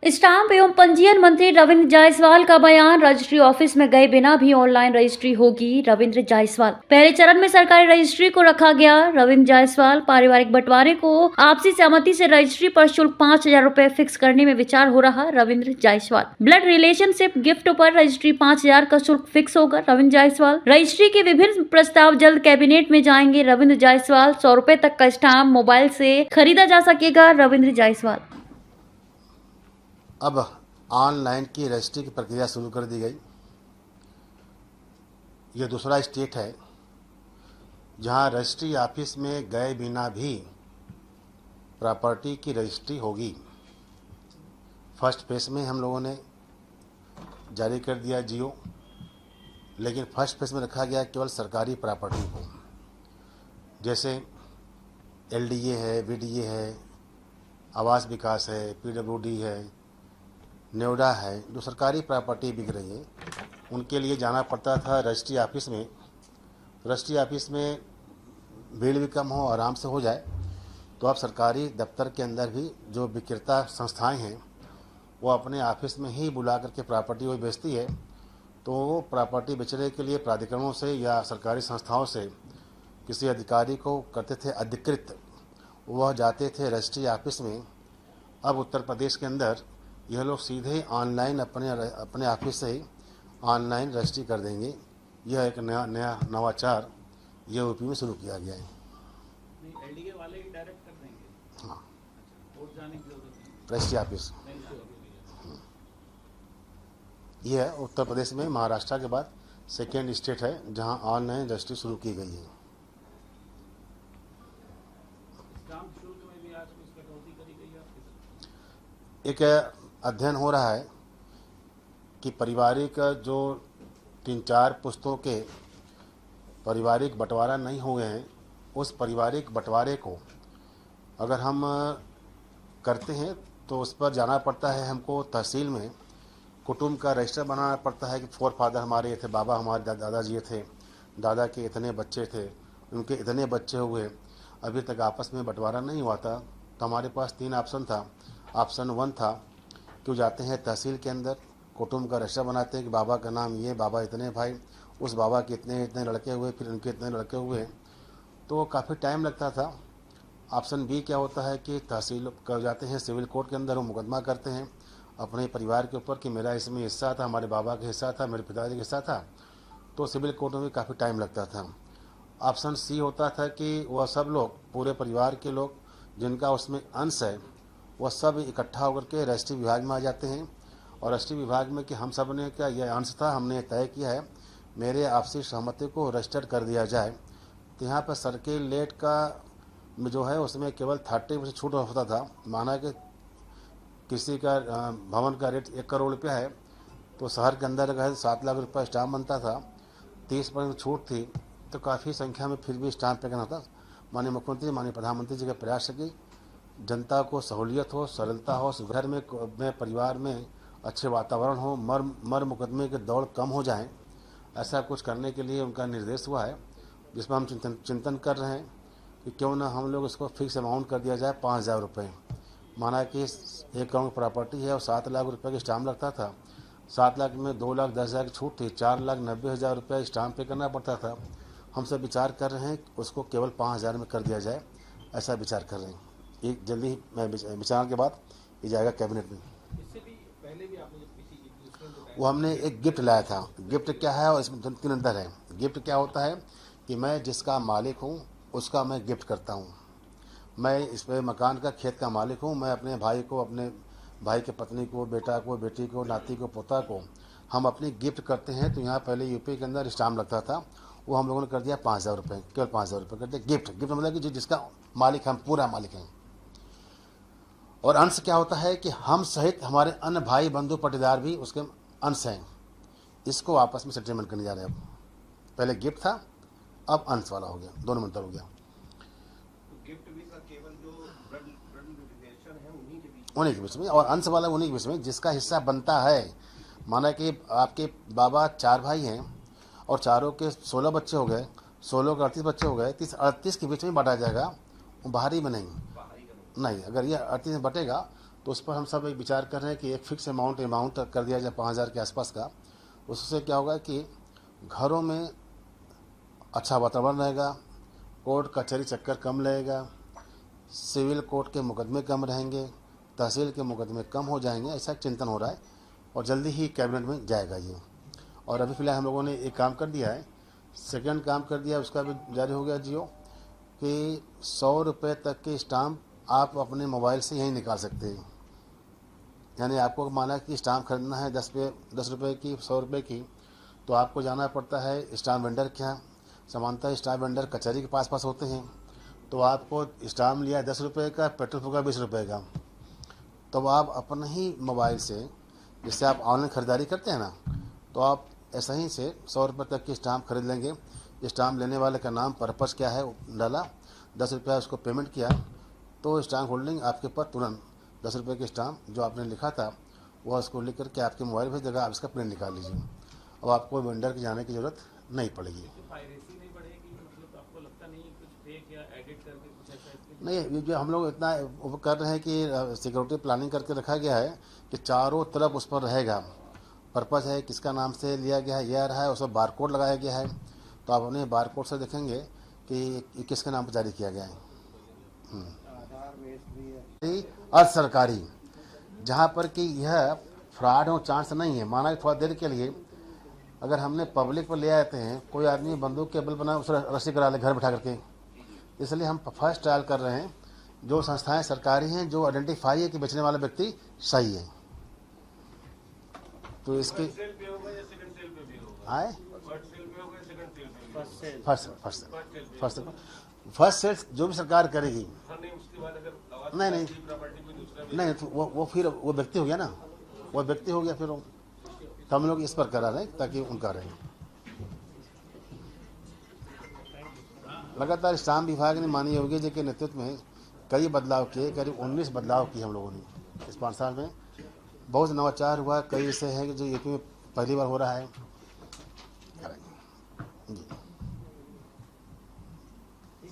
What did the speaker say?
Stamp एवं पंजीयन मंत्री रविंद्र जायसवाल का बयान। रजिस्ट्री ऑफिस में गए बिना भी ऑनलाइन रजिस्ट्री होगी। रविंद्र जायसवाल। पहले चरण में सरकारी रजिस्ट्री को रखा गया। रविंद्र जायसवाल। पारिवारिक बंटवारे को आपसी सहमति से रजिस्ट्री पर शुल्क 5,000 रुपए फिक्स करने में विचार हो रहा। Ravindra Jaiswal. Blood relationship gift पर रजिस्ट्री 5,000 का शुल्क फिक्स होगा। रविंद्र जायसवाल। रजिस्ट्री के विभिन्न प्रस्ताव जल्द कैबिनेट में जाएंगे। रविंद्र जायसवाल। 100 रुपए तक का स्टाम्प मोबाइल से खरीदा जा सकेगा। रविंद्र जायसवाल। अब ऑनलाइन की रजिस्ट्री की प्रक्रिया शुरू कर दी गई। ये दूसरा स्टेट है जहां रजिस्ट्री ऑफिस में गए बिना भी प्रॉपर्टी की रजिस्ट्री होगी। फर्स्ट फेज में हम लोगों ने जारी कर दिया जियो, लेकिन फर्स्ट फेज में रखा गया केवल सरकारी प्रॉपर्टी को, जैसे एलडीए है, वीडीए है, आवास विकास है, पीडब्ल्यूडी है, नोएडा है। जो सरकारी प्रॉपर्टी बिक रही है उनके लिए जाना पड़ता था रजिस्ट्री ऑफिस में। रजिस्ट्री ऑफिस में भीड़ भी कम हो, आराम से हो जाए। तो अब सरकारी दफ्तर के अंदर भी जो विक्रेता संस्थाएं हैं वो अपने ऑफिस में ही बुला करके प्रॉपर्टी वो बेचती है। तो वो प्रॉपर्टी बेचने के लिए प्राधिकरणों से या सरकारी संस्थाओं से किसी अधिकारी को करते थे अधिकृत, वह जाते थे रजिस्ट्री ऑफिस में। अब उत्तर प्रदेश के अंदर यह लोग सीधे ऑनलाइन अपने ऑफिस से ही ऑनलाइन रजिस्ट्री कर देंगे। यह एक नया नवाचार ये यूपी में शुरू किया गया है। एलडीए वाले ही डायरेक्ट कर देंगे। हाँ, कोर्ट जाने की जरूरत नहीं। रजिस्ट्री ऑफिस ये है उत्तर प्रदेश में। महाराष्ट्र के बाद सेकेंड स्टेट है जहां ऑनलाइन रजिस्ट्री शुरू की गई है। स्टाम्प शुल्क में भी आज कुछ कटौती करी गई है आपके? एक अध्ययन हो रहा है कि पारिवारिक जो 3-4 पुस्तों के पारिवारिक बंटवारा नहीं हुए हैं, उस पारिवारिक बंटवारे को अगर हम करते हैं तो उस पर जाना पड़ता है हमको तहसील में, कुटुंब का रजिस्टर बनाना पड़ता है कि फोर फादर हमारे ये थे, बाबा हमारे दादाजी ये थे, दादा के इतने बच्चे थे, उनके इतने बच्चे हुए, अभी तक आपस में बंटवारा नहीं हुआ था। तो हमारे पास 3 ऑप्शन था। ऑप्शन 1 था कि वो जाते हैं तहसील के अंदर, कुटुंब का रजिस्टर बनाते हैं कि बाबा का नाम ये, बाबा इतने भाई, उस बाबा के इतने इतने लड़के हुए, फिर उनके इतने लड़के हुए, तो काफ़ी टाइम लगता था। ऑप्शन बी क्या होता है कि तहसील कर जाते हैं सिविल कोर्ट के अंदर, वो मुकदमा करते हैं अपने परिवार के ऊपर कि मेरा इसमें हिस्सा था, हमारे बाबा का हिस्सा था, मेरे पिताजी का हिस्सा था। तो सिविल कोर्ट में भी काफ़ी टाइम लगता था। ऑप्शन सी होता था कि वह सब लोग, पूरे परिवार के लोग जिनका उसमें अंश है, वह सब इकट्ठा होकर के रजिस्ट्री विभाग में आ जाते हैं। और रजिस्ट्री विभाग में कि हम सब ने क्या यह अंश था, हमने तय किया है, मेरे आपसी सहमति को रजिस्टर कर दिया जाए। तो यहाँ पर सर्किल लेट का जो है उसमें केवल 30% छूट होता था। माना कि किसी का भवन का रेट 1 करोड़ रुपया है, तो शहर के अंदर अगर 7 लाख रुपये स्टाम्प बनता था, 30% छूट थी, तो काफ़ी संख्या में फिर भी स्टाम्प पेकन होता। माननीय मुख्यमंत्री, माननीय प्रधानमंत्री जी का प्रयास है कि जनता को सहूलियत हो, सरलता हो, घर में परिवार में अच्छे वातावरण हो, मर मुकदमे के दौड़ कम हो जाएं। ऐसा कुछ करने के लिए उनका निर्देश हुआ है, जिसमें हम चिंतन कर रहे हैं कि क्यों ना हम लोग इसको फिक्स अमाउंट कर दिया जाए 5,000 रुपये। माना कि 1 करोड़ प्रॉपर्टी है और 7 लाख रुपये की स्टाम्प लगता था। 7 लाख में 2,10,000 की छूट थी, 4,90,000 रुपये स्टाम्प पे करना पड़ता था। हम सब विचार कर रहे हैं उसको केवल 5,000 में कर दिया जाए, ऐसा विचार कर रहे हैं। एक जल्दी ही मैं विचार के बाद ये जाएगा कैबिनेट में। इससे भी पहले भी आपने जब किसी वो हमने एक गिफ्ट लाया था। गिफ्ट क्या है और इसमें 3 अंतर है। गिफ्ट क्या होता है कि मैं जिसका मालिक हूँ उसका मैं गिफ्ट करता हूँ। मैं इस पे मकान का, खेत का मालिक हूँ, मैं अपने भाई को, अपने भाई के पत्नी को, बेटा को, बेटी को, नाती को, पोता को हम अपनी गिफ्ट करते हैं। तो यहाँ पहले यूपी के अंदर स्टाम्प लगता था, वो हम लोगों ने कर दिया 5,000 रुपये, केवल 5,000 रुपये कर दिया गिफ्ट। गिफ्ट मतलब कि जिसका मालिक हम पूरा मालिक हैं। और अंश क्या होता है कि हम सहित हमारे अन्य भाई बंधु पटीदार भी उसके अंश हैं। इसको आपस में सेटलमेंट करने जा रहे हैं। अब पहले गिफ्ट था, अब अंश वाला हो गया, दोनों में अंतर हो गया। तो गिफ्ट भी सर केवल जो ब्लड रिलेशन है उन्हीं के बीच में, और अंश वाला उन्हीं के बीच में जिसका हिस्सा बनता है। माना कि आपके बाबा 4 भाई हैं और चारों के 16 बच्चे हो गए, 16 के 38 बच्चे हो गए, 38 के बीच में बांटा जाएगा, वो बाहरी में नहीं। अगर ये 38 में बटेगा तो उस पर हम सब एक विचार कर रहे हैं कि एक फिक्स अमाउंट कर दिया जाए 5,000 के आसपास का। उससे क्या होगा कि घरों में अच्छा वातावरण रहेगा, कोर्ट कचहरी चक्कर कम लगेगा, सिविल कोर्ट के मुकदमे कम रहेंगे, तहसील के मुकदमे कम हो जाएंगे, ऐसा चिंतन हो रहा है और जल्दी ही कैबिनेट में जाएगा ये। और अभी फ़िलहाल हम लोगों ने एक काम कर दिया है, सेकंड काम कर दिया, उसका भी जारी हो गया जियो, कि 100 रुपये तक के स्टाम्प आप अपने मोबाइल से यहीं निकाल सकते हैं। यानी आपको माना कि स्टाम्प खरीदना है 10 रुपये की, 100 रुपये की, तो आपको जाना पड़ता है स्टाम्प वेंडर के यहाँ। सामान्यतः स्टाम्प वेंडर कचहरी के पास होते हैं, तो आपको स्टाम्प लिया 10 रुपये का, पेट्रोल फूका 20 रुपये का, तो आप अपने ही मोबाइल से, जिससे आप ऑनलाइन ख़रीदारी करते हैं ना, तो आप ऐसा ही से 100 रुपये तक की स्टाम्प खरीद लेंगे। स्टाम्प लेने वाले का नाम, पर्पस क्या है डाला, 10 रुपया उसको पेमेंट किया, तो स्टाम्प होल्डिंग आपके पर तुरंत 10 रुपये की स्टाम्प जो आपने लिखा था वह उसको लिख करके आपके मोबाइल भेज देगा। आप इसका प्रिंट निकाल लीजिए, अब आपको वेंडर के जाने की ज़रूरत नहीं पड़ेगी। पायरेसी नहीं बढ़ेगी, मतलब आपको लगता नहीं कुछ फेक या एडिट करके कुछ ऐसा इसके नहीं, ये जो हम लोग इतना वो कर रहे हैं कि सिक्योरिटी प्लानिंग करके रखा गया है कि चारों तरफ उस पर रहेगा, पर्पस है, किसका नाम से लिया गया है, यह रहा है, उस पर बार कोड लगाया गया है, तो आप अपने बार कोड से देखेंगे कि किसके नाम पर जारी किया गया है। अर्ध सरकारी, जहाँ पर कि यह फ्रॉड हो चांस नहीं है। माना कि थोड़ा देर के लिए अगर हमने पब्लिक पर ले आते हैं, कोई आदमी बंदूक के बल बना उसे रस्सी करा ले घर बैठा करके, इसलिए हम फर्स्ट ट्रायल कर रहे हैं जो संस्थाएं सरकारी हैं, जो आइडेंटिफाई है कि बेचने वाला व्यक्ति सही है, तो इसके सेल पे होगा या सेकंड सेल पे भी होगा? आए फर्स्ट सेल पे होगा या सेकंड सेल पे? First cell. फर्स्ट सेल जो भी सरकार करेगी। हाँ, नहीं उसके बाद अगर आवाज नहीं प्रॉपर्टी कोई दूसरा नहीं, तो वो फिर वो व्यक्ति हो गया ना, वो व्यक्ति हो गया फिर वो, तो हम लोग इस पर करा रहे हैं ताकि उनका रहे। लगातार स्टाम्प विभाग ने माननीय योगी जी के नेतृत्व में कई बदलाव किए, करीब 19 बदलाव किए हम लोगों ने इस 5 साल में। बहुत नवाचार हुआ, कई ऐसे हैं जो यूपी में पहली बार हो रहा है।